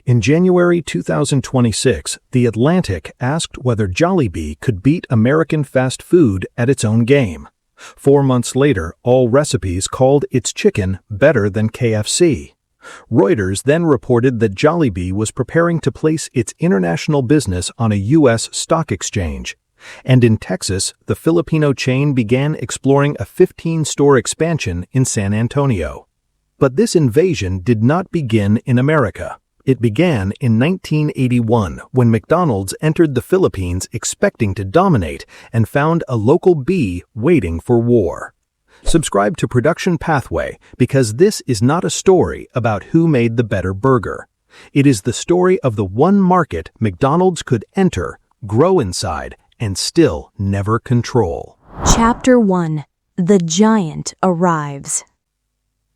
In January 2026, The Atlantic asked whether Jollibee could beat American fast food at its own game. 4 months later, All Recipes called its chicken better than KFC. Reuters then reported that Jollibee was preparing to place its international business on a U.S. stock exchange. And in Texas, the Filipino chain began exploring a 15-store expansion in San Antonio. But this invasion did not begin in America. It began in 1981 when McDonald's entered the Philippines expecting to dominate and found a local bee waiting for war. Subscribe to Production Pathway because this is not a story about who made the better burger. It is the story of the one market McDonald's could enter, grow inside, and still never control. Chapter 1. The Giant Arrives.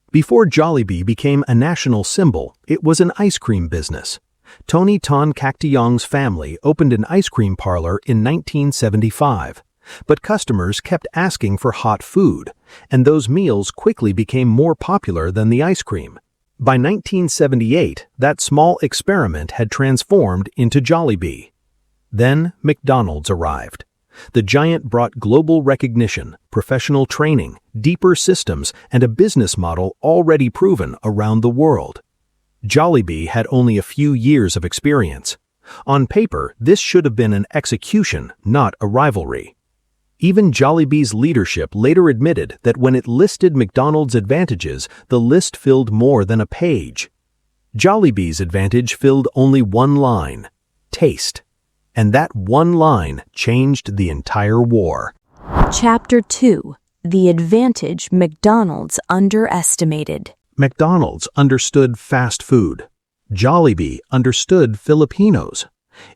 Before Jollibee became a national symbol, it was an ice cream business. Tony Ton Cactiong's family opened an ice cream parlor in 1975. But customers kept asking for hot food, and those meals quickly became more popular than the ice cream. By 1978, that small experiment had transformed into Jollibee. Then McDonald's arrived. The giant brought global recognition, professional training, deeper systems, and a business model already proven around the world. Jollibee had only a few years of experience. On paper, this should have been an execution, not a rivalry. Even Jollibee's leadership later admitted that when it listed McDonald's advantages, the list filled more than a page. Jollibee's advantage filled only one line: taste. And that one line changed the entire war. Chapter 2. The Advantage McDonald's Underestimated. McDonald's understood fast food. Jollibee understood Filipinos.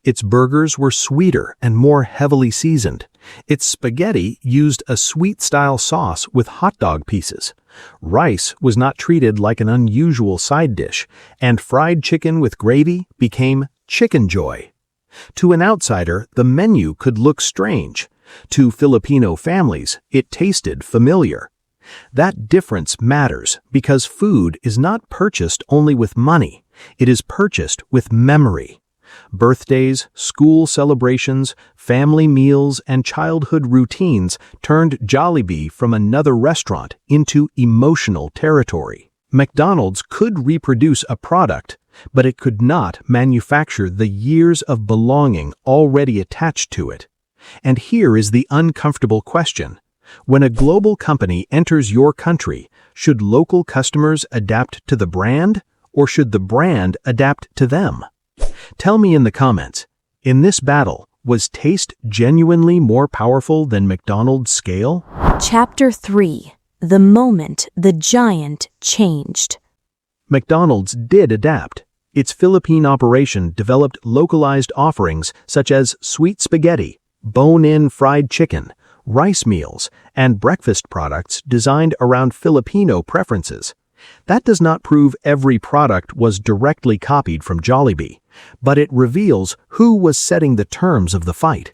Its burgers were sweeter and more heavily seasoned. Its spaghetti used a sweet-style sauce with hot dog pieces. Rice was not treated like an unusual side dish, and fried chicken with gravy became chicken joy. To an outsider, the menu could look strange. To Filipino families, it tasted familiar. That difference matters because food is not purchased only with money. It is purchased with memory. Birthdays, school celebrations, family meals, and childhood routines turned Jollibee from another restaurant into emotional territory. McDonald's could reproduce a product, but it could not manufacture the years of belonging already attached to it. And here is the uncomfortable question. When a global company enters your country, should local customers adapt to the brand, or should the brand adapt to them? Tell me in the comments, in this battle, was taste genuinely more powerful than McDonald's scale? Chapter 3. The Moment the Giant Changed. McDonald's did adapt. Its Philippine operation developed localized offerings such as sweet spaghetti, bone-in fried chicken, rice meals, and breakfast products designed around Filipino preferences. That does not prove every product was directly copied from Jollibee, but it reveals who was setting the terms of the fight.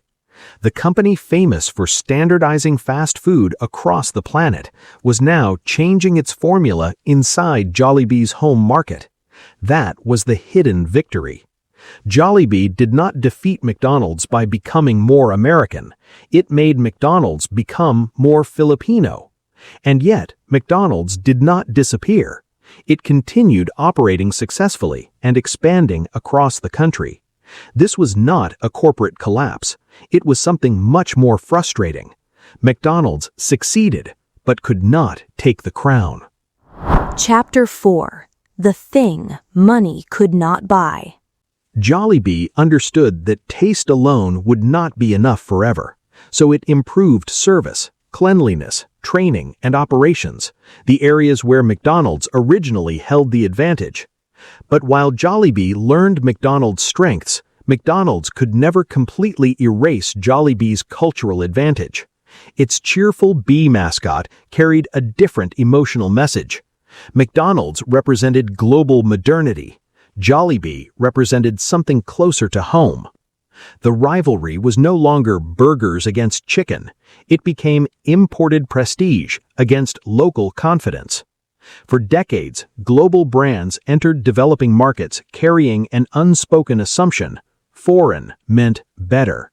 The company famous for standardizing fast food across the planet was now changing its formula inside Jollibee's home market. That was the hidden victory. Jollibee did not defeat McDonald's by becoming more American. It made McDonald's become more Filipino. And yet, McDonald's did not disappear. It continued operating successfully and expanding across the country. This was not a corporate collapse. It was something much more frustrating. McDonald's succeeded, but could not take the crown. Chapter 4. The Thing Money Could Not Buy. Jollibee understood that taste alone would not be enough forever, so it improved service, cleanliness, training, and operations, the areas where McDonald's originally held the advantage. But while Jollibee learned McDonald's strengths, McDonald's could never completely erase Jollibee's cultural advantage. Its cheerful bee mascot carried a different emotional message. McDonald's represented global modernity. Jollibee represented something closer to home. The rivalry was no longer burgers against chicken. It became imported prestige against local confidence. For decades, global brands entered developing markets carrying an unspoken assumption: foreign meant better.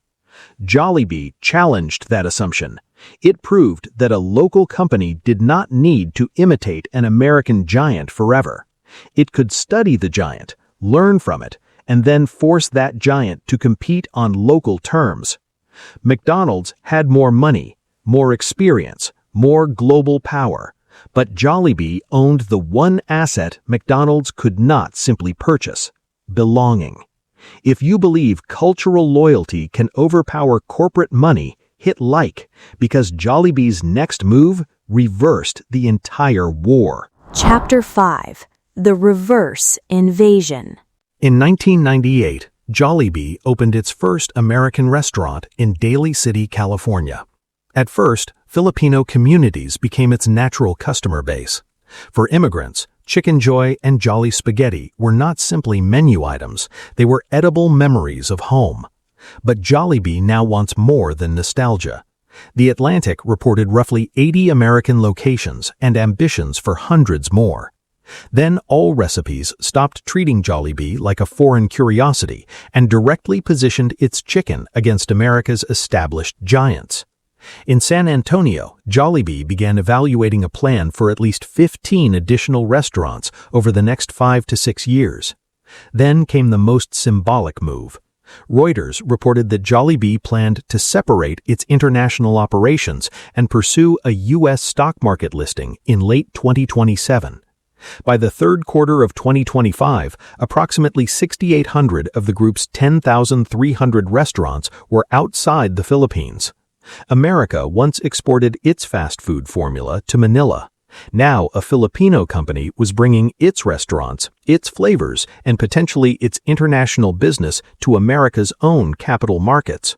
Jollibee challenged that assumption. It proved that a local company did not need to imitate an American giant forever. It could study the giant, learn from it, and then force that giant to compete on local terms. McDonald's had more money, more experience, more global power, but Jollibee owned the one asset McDonald's could not simply purchase: belonging. If you believe cultural loyalty can overpower corporate money, hit like, because Jollibee's next move reversed the entire war. Chapter 5: The Reverse Invasion. In 1998, Jollibee opened its first American restaurant in Daly City, California. At first, Filipino communities became its natural customer base. For immigrants, Chicken Joy and Jolly Spaghetti were not simply menu items, they were edible memories of home. But Jollibee now wants more than nostalgia. The Atlantic reported roughly 80 American locations and ambitions for hundreds more. Then all recipes stopped treating Jollibee like a foreign curiosity and directly positioned its chicken against America's established giants. In San Antonio, Jollibee began evaluating a plan for at least 15 additional restaurants over the next 5 to 6 years. Then came the most symbolic move. Reuters reported that Jollibee planned to separate its international operations and pursue a U.S. stock market listing in late 2027. By the third quarter of 2025, approximately 6,800 of the group's 10,300 restaurants were outside the Philippines. America once exported its fast food formula to Manila. Now a Filipino company was bringing its restaurants, its flavors, and potentially its international business to America's own capital markets.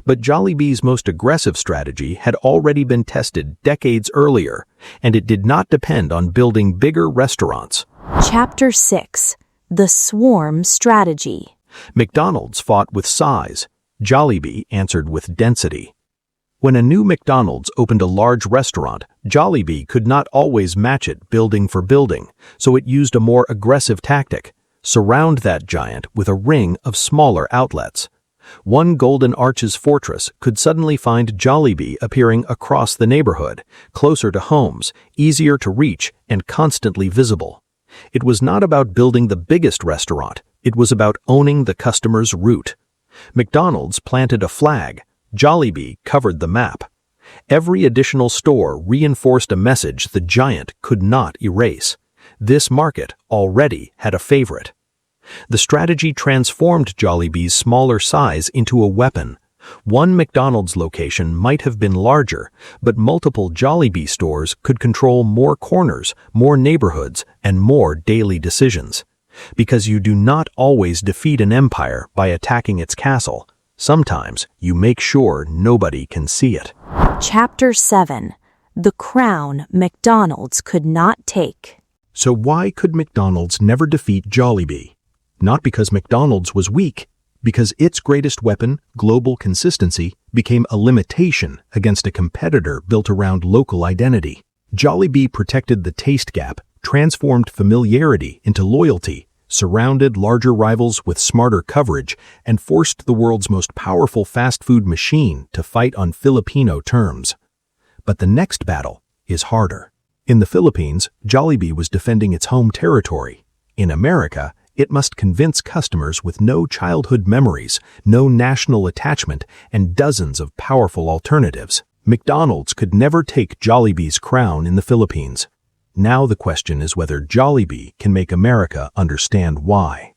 But Jollibee's most aggressive strategy had already been tested decades earlier, and it did not depend on building bigger restaurants. Chapter 6: The Swarm Strategy. McDonald's fought with size. Jollibee answered with density. When a new McDonald's opened a large restaurant, Jollibee could not always match it building for building, so it used a more aggressive tactic: surround that giant with a ring of smaller outlets. One Golden Arches fortress could suddenly find Jollibee appearing across the neighborhood, closer to homes, easier to reach, and constantly visible. It was not about building the biggest restaurant, it was about owning the customer's route. McDonald's planted a flag. Jollibee covered the map. Every additional store reinforced a message the giant could not erase. This market already had a favorite. The strategy transformed Jollibee's smaller size into a weapon. One McDonald's location might have been larger, but multiple Jollibee stores could control more corners, more neighborhoods, and more daily decisions. Because you do not always defeat an empire by attacking its castle. Sometimes you make sure nobody can see it. Chapter 7: The Crown McDonald's Could Not Take. So why could McDonald's never defeat Jollibee? Not because McDonald's was weak, because its greatest weapon, global consistency, became a limitation against a competitor built around local identity. Jollibee protected the taste gap, transformed familiarity into loyalty, surrounded larger rivals with smarter coverage, and forced the world's most powerful fast food machine to fight on Filipino terms. But the next battle is harder. In the Philippines, Jollibee was defending its home territory. In America, it must convince customers with no childhood memories, no national attachment, and dozens of powerful alternatives. McDonald's could never take Jollibee's crown in the Philippines. Now the question is whether Jollibee can make America understand why.